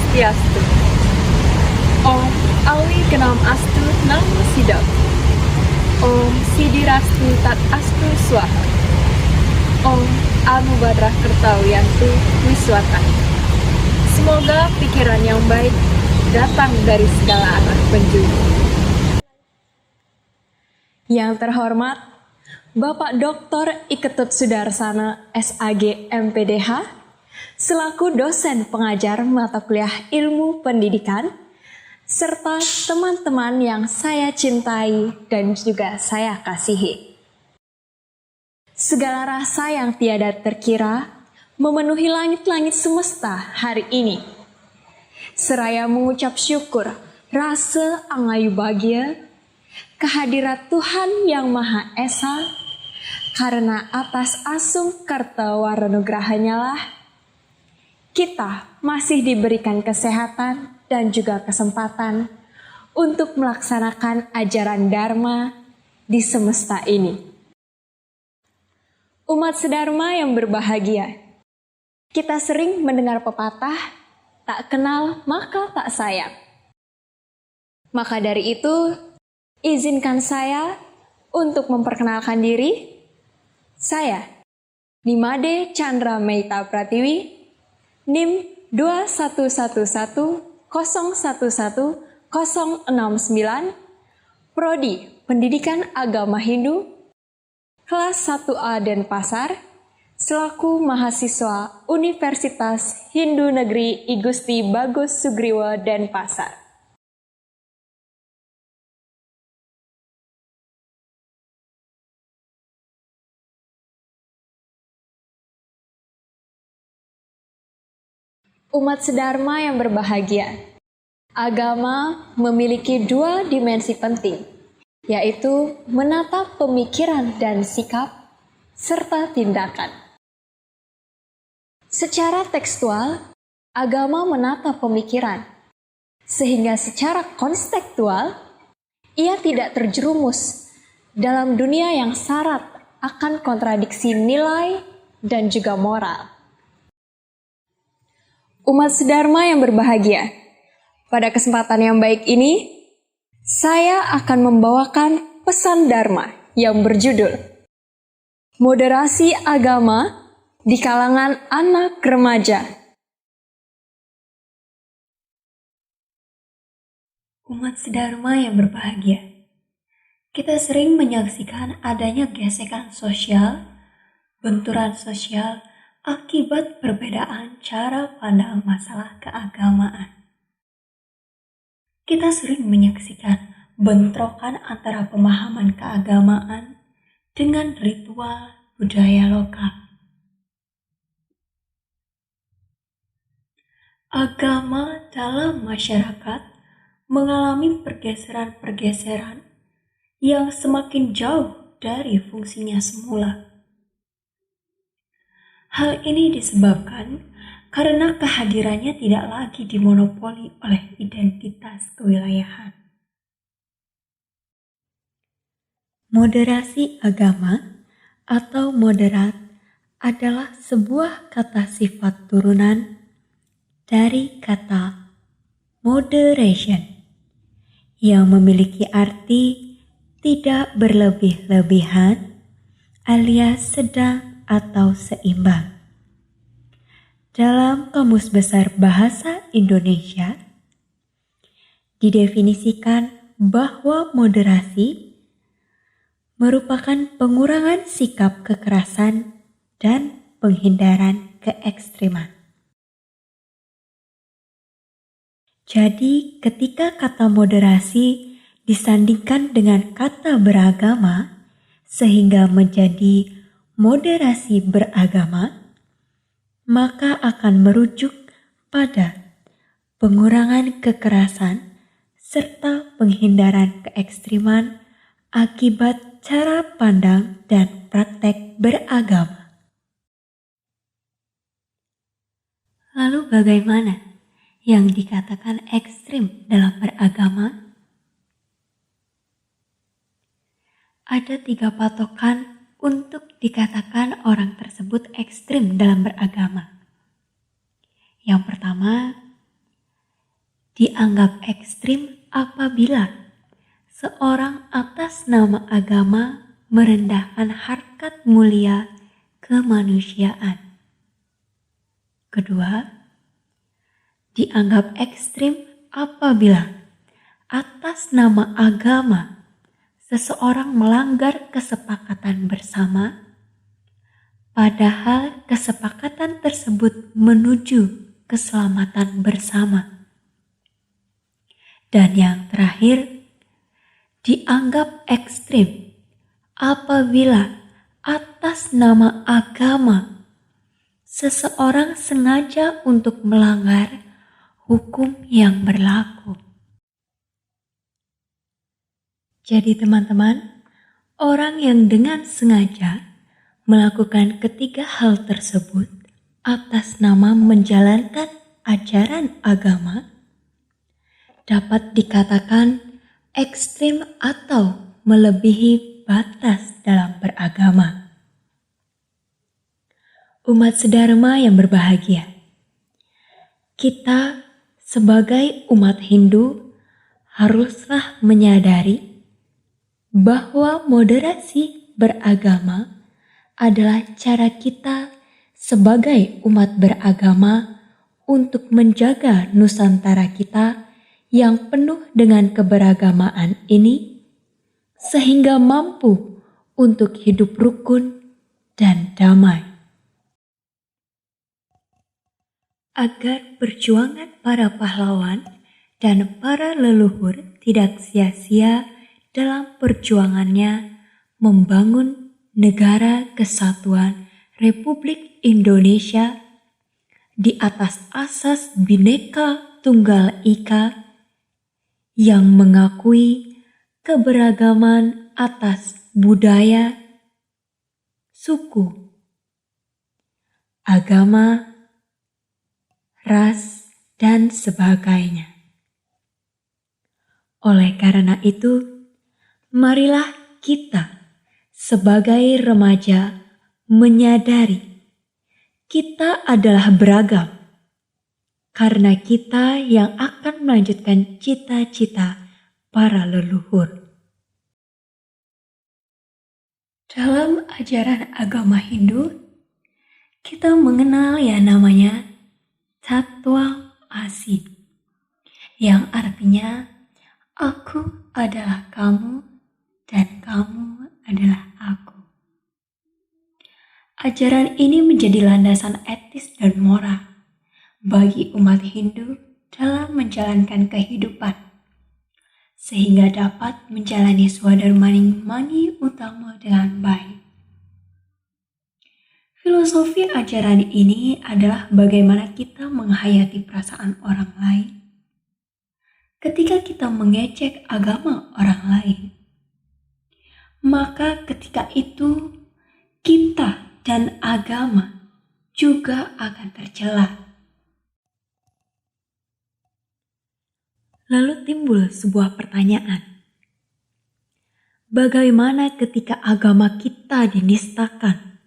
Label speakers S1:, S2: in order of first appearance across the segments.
S1: Swastiastu. Om Awi Kenam Astu Namo Sidam. Om Sidirastu Tat Astu Swaha. Om Anubadrah Kertawiyantu Wiswata. Semoga pikiran yang baik datang dari segala arah penjuru.
S2: Yang terhormat Bapak Dr. Iketut Sudarsana SAG MPDH selaku dosen pengajar mata kuliah Ilmu Pendidikan serta teman-teman yang saya cintai dan juga saya kasihi. Segala rasa yang tiada terkira memenuhi langit-langit semesta hari ini. Seraya mengucap syukur, rasa angayu bahagia kehadirat Tuhan Yang Maha Esa, karena atas asung karta waranugrahanya lah, kita masih diberikan kesehatan dan juga kesempatan untuk melaksanakan ajaran Dharma di semesta ini. Umat sedharma yang berbahagia, kita sering mendengar pepatah, tak kenal maka tak sayang. Maka dari itu, izinkan saya untuk memperkenalkan diri. Saya, Nimade Chandra Meita Pratiwi, NIM 211011069, Prodi Pendidikan Agama Hindu, kelas 1A Denpasar, selaku mahasiswa Universitas Hindu Negeri I Gusti Bagus Sugriwa Denpasar. Umat sedharma yang berbahagia, agama memiliki dua dimensi penting, yaitu menatap pemikiran dan sikap, serta tindakan. Secara tekstual, agama menatap pemikiran, sehingga secara konstektual, ia tidak terjerumus dalam dunia yang syarat akan kontradiksi nilai dan juga moral. Umat sedharma yang berbahagia, pada kesempatan yang baik ini, saya akan membawakan pesan Dharma yang berjudul Moderasi Agama di Kalangan Anak Remaja. Umat sedharma yang berbahagia, kita sering menyaksikan adanya gesekan sosial, benturan sosial, akibat perbedaan cara pandang masalah keagamaan. Kita sering menyaksikan bentrokan antara pemahaman keagamaan dengan ritual budaya lokal. Agama dalam masyarakat mengalami pergeseran-pergeseran yang semakin jauh dari fungsinya semula. Hal ini disebabkan karena kehadirannya tidak lagi dimonopoli oleh identitas kewilayahan. Moderasi agama atau moderat adalah sebuah kata sifat turunan dari kata moderation yang memiliki arti tidak berlebih-lebihan alias sedang atau seimbang. Dalam Kamus Besar Bahasa Indonesia, didefinisikan bahwa moderasi merupakan pengurangan sikap kekerasan dan penghindaran keekstriman. Jadi, ketika kata moderasi disandingkan dengan kata beragama, sehingga menjadi moderasi beragama, maka akan merujuk pada pengurangan kekerasan serta penghindaran keekstriman akibat cara pandang dan praktek beragama. Lalu bagaimana yang dikatakan ekstrim dalam beragama? Ada 3 patokan untuk dikatakan orang tersebut ekstrim dalam beragama. Yang pertama,
S3: dianggap ekstrim apabila seorang atas nama agama merendahkan harkat mulia kemanusiaan. Kedua, dianggap ekstrim apabila atas nama agama seseorang melanggar kesepakatan bersama, padahal kesepakatan tersebut menuju keselamatan bersama. Dan yang terakhir, dianggap ekstrim apabila atas nama agama seseorang sengaja untuk melanggar hukum yang berlaku. Jadi teman-teman, orang yang dengan sengaja melakukan ketiga hal tersebut atas nama menjalankan ajaran agama dapat dikatakan ekstrim atau melebihi batas dalam beragama. Umat sedharma yang berbahagia, kita sebagai umat Hindu haruslah menyadari bahwa moderasi beragama adalah cara kita sebagai umat beragama untuk menjaga Nusantara kita yang penuh dengan keberagamaan ini, sehingga mampu untuk hidup rukun dan damai. Agar perjuangan para pahlawan dan para leluhur tidak sia-sia dalam perjuangannya membangun negara kesatuan Republik Indonesia di atas asas Bhinneka Tunggal Ika yang mengakui keberagaman atas budaya, suku, agama, ras, dan sebagainya. Oleh karena itu, marilah kita sebagai remaja menyadari kita adalah beragam, karena kita yang akan melanjutkan cita-cita para leluhur. Dalam ajaran agama Hindu, kita mengenal yang namanya Tattwa Asi, yang artinya aku adalah kamu dan kamu adalah aku. Ajaran ini menjadi landasan etis dan moral bagi umat Hindu dalam menjalankan kehidupan, sehingga dapat menjalani swadharmani utama dengan baik. Filosofi ajaran ini adalah bagaimana kita menghayati perasaan orang lain ketika kita mengecek agama orang lain. Maka ketika itu kita dan agama juga akan tercela. Lalu timbul sebuah pertanyaan. Bagaimana ketika agama kita dinistakan,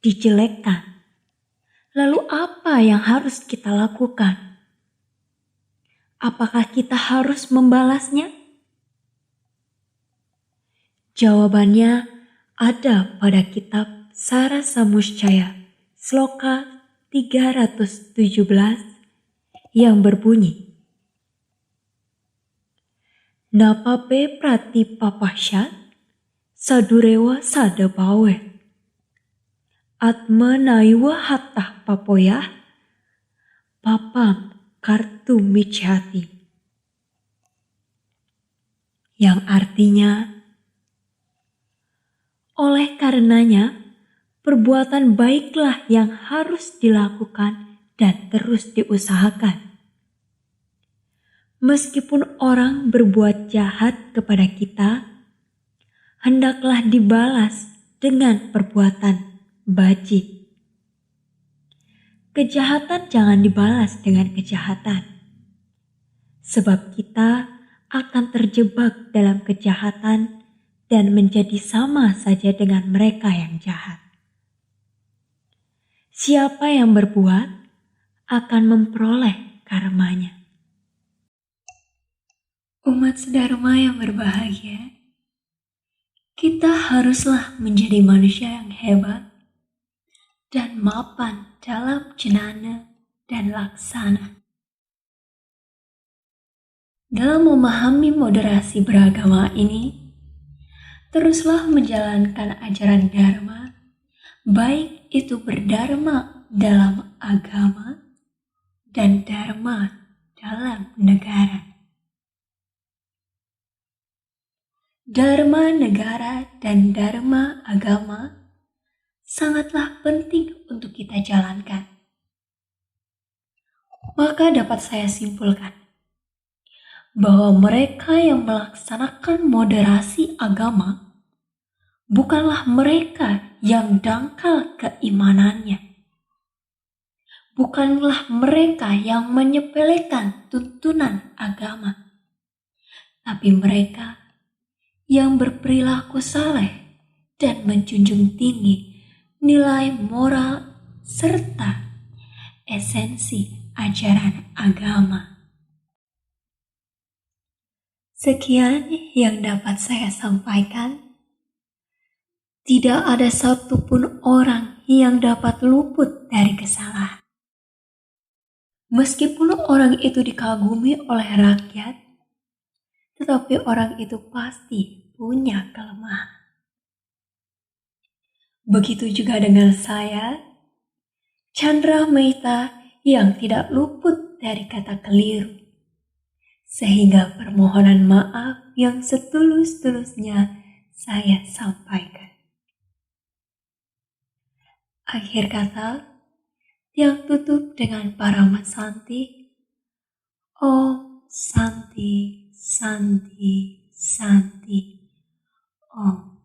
S3: dijelekkan? Lalu apa yang harus kita lakukan? Apakah kita harus membalasnya? Jawabannya ada pada kitab Sara Samuscaya, Sloka 317 yang berbunyi, Napape pratipapasya sadurewa sadabawe atma naiwa hattah papoyah papam kartu micati, yang artinya, oleh karenanya perbuatan baiklah yang harus dilakukan dan terus diusahakan. Meskipun orang berbuat jahat kepada kita, hendaklah dibalas dengan perbuatan baji. Kejahatan jangan dibalas dengan kejahatan, sebab kita akan terjebak dalam kejahatan dan menjadi sama saja dengan mereka yang jahat. Siapa yang berbuat akan memperoleh karmanya. Umat sedharma yang berbahagia, kita haruslah menjadi manusia yang hebat dan mapan dalam cenana dan laksana. Dalam memahami moderasi beragama ini, teruslah menjalankan ajaran Dharma, baik itu berdharma dalam agama dan Dharma dalam negara. Dharma negara dan Dharma agama sangatlah penting untuk kita jalankan. Maka dapat saya simpulkan bahwa mereka yang melaksanakan moderasi agama bukanlah mereka yang dangkal keimanannya. Bukanlah mereka yang menyepelekan tuntunan agama, tapi mereka yang berperilaku saleh dan menjunjung tinggi nilai moral serta esensi ajaran agama. Sekian yang dapat saya sampaikan. Tidak ada satupun orang yang dapat luput dari kesalahan. Meskipun orang itu dikagumi oleh rakyat, tetapi orang itu pasti punya kelemahan. Begitu juga dengan saya, Chandra Mehta, yang tidak luput dari kata keliru. Sehingga permohonan maaf yang setulus-tulusnya saya sampaikan. Akhir kata, yang tutup dengan Parama Santi, Om Santi, Santi, Santi, Om.